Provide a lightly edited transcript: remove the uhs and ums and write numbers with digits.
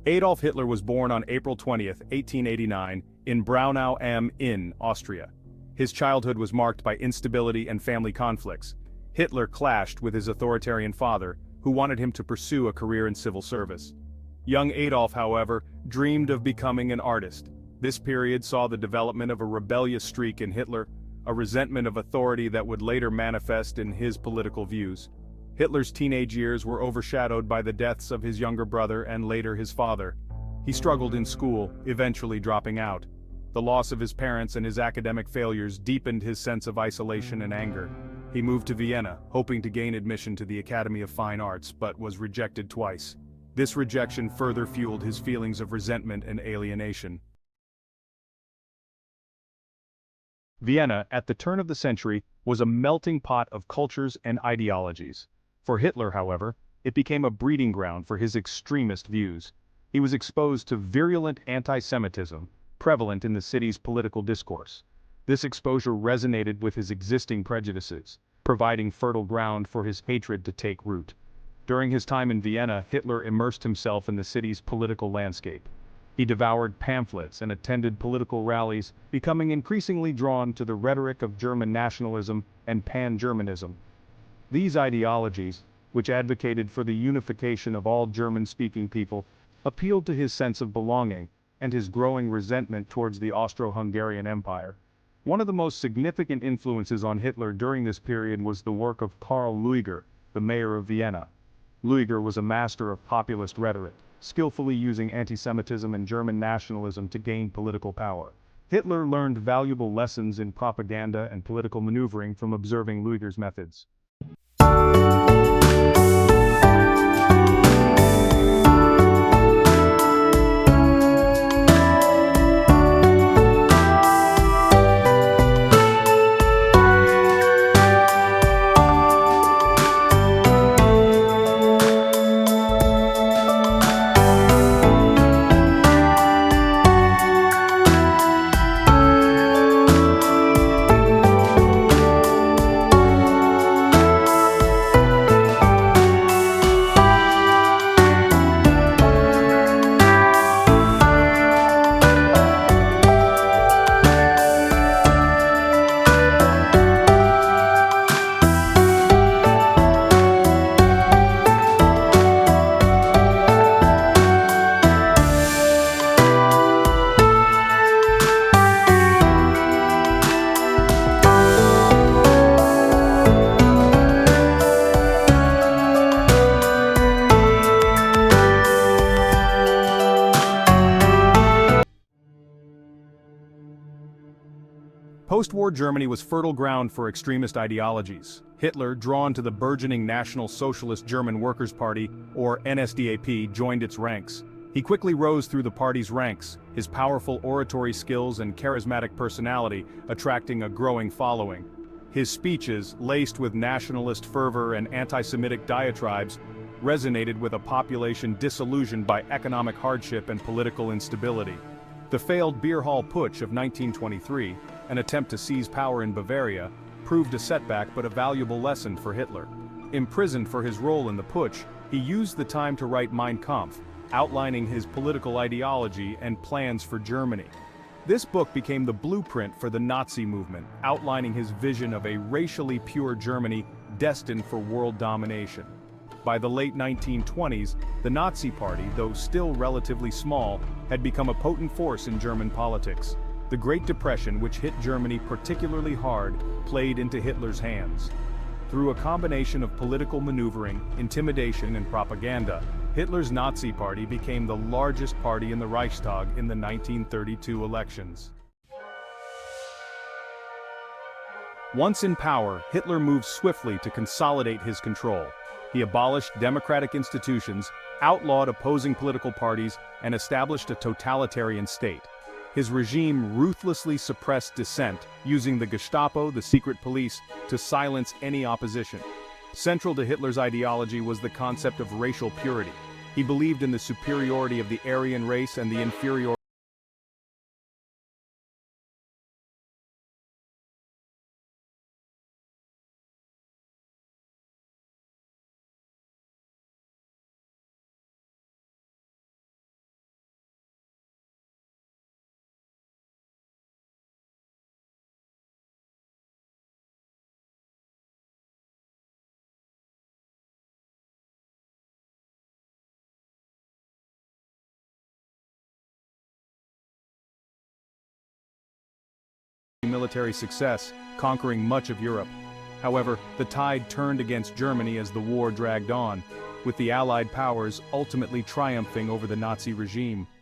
Adolf Hitler was born on April 20, 1889, in Braunau am Inn, Austria. His childhood was marked by instability and family conflicts. Hitler clashed with his authoritarian father, who wanted him to pursue a career in civil service. Young Adolf, however, dreamed of becoming an artist. This period saw the development of a rebellious streak in Hitler, a resentment of authority that would later manifest in his political views. Hitler's teenage years were overshadowed by the deaths of his younger brother and later his father. He struggled in school, eventually dropping out. The loss of his parents and his academic failures deepened his sense of isolation and anger. He moved to Vienna, hoping to gain admission to the Academy of Fine Arts, but was rejected twice. This rejection further fueled his feelings of resentment and alienation. Vienna, at the turn of the century, was a melting pot of cultures and ideologies. For Hitler, however, it became a breeding ground for his extremist views. He was exposed to virulent anti-Semitism, prevalent in the city's political discourse. This exposure resonated with his existing prejudices, providing fertile ground for his hatred to take root. During his time in Vienna, Hitler immersed himself in the city's political landscape. He devoured pamphlets and attended political rallies, becoming increasingly drawn to the rhetoric of German nationalism and pan-Germanism. These ideologies, which advocated for the unification of all German-speaking people, appealed to his sense of belonging and his growing resentment towards the Austro-Hungarian Empire. One of the most significant influences on Hitler during this period was the work of Karl Lueger, the mayor of Vienna. Lueger was a master of populist rhetoric, skillfully using anti-Semitism and German nationalism to gain political power. Hitler learned valuable lessons in propaganda and political maneuvering from observing Lueger's methods. Post-war Germany was fertile ground for extremist ideologies. Hitler, drawn to the burgeoning National Socialist German Workers' Party, or NSDAP, joined its ranks. He quickly rose through the party's ranks, his powerful oratory skills and charismatic personality attracting a growing following. His speeches, laced with nationalist fervor and anti-Semitic diatribes, resonated with a population disillusioned by economic hardship and political instability. The failed beer hall putsch of 1923, an attempt to seize power in Bavaria, proved a setback but a valuable lesson for Hitler. Imprisoned for his role in the putsch, he used the time to write Mein Kampf, outlining his political ideology and plans for Germany. This book became the blueprint for the Nazi movement, outlining his vision of a racially pure Germany destined for world domination. By the late 1920s, the Nazi Party, though still relatively small, had become a potent force in German politics. The Great Depression, which hit Germany particularly hard, played into Hitler's hands. Through a combination of political maneuvering, intimidation, and propaganda, Hitler's Nazi Party became the largest party in the Reichstag in the 1932 elections. Once in power, Hitler moved swiftly to consolidate his control. He abolished democratic institutions, outlawed opposing political parties, and established a totalitarian state. His regime ruthlessly suppressed dissent, using the Gestapo, the secret police, to silence any opposition. Central to Hitler's ideology was the concept of racial purity. He believed in the superiority of the Aryan race and the inferiority military success, conquering much of Europe. However, the tide turned against Germany as the war dragged on, with the Allied powers ultimately triumphing over the Nazi regime.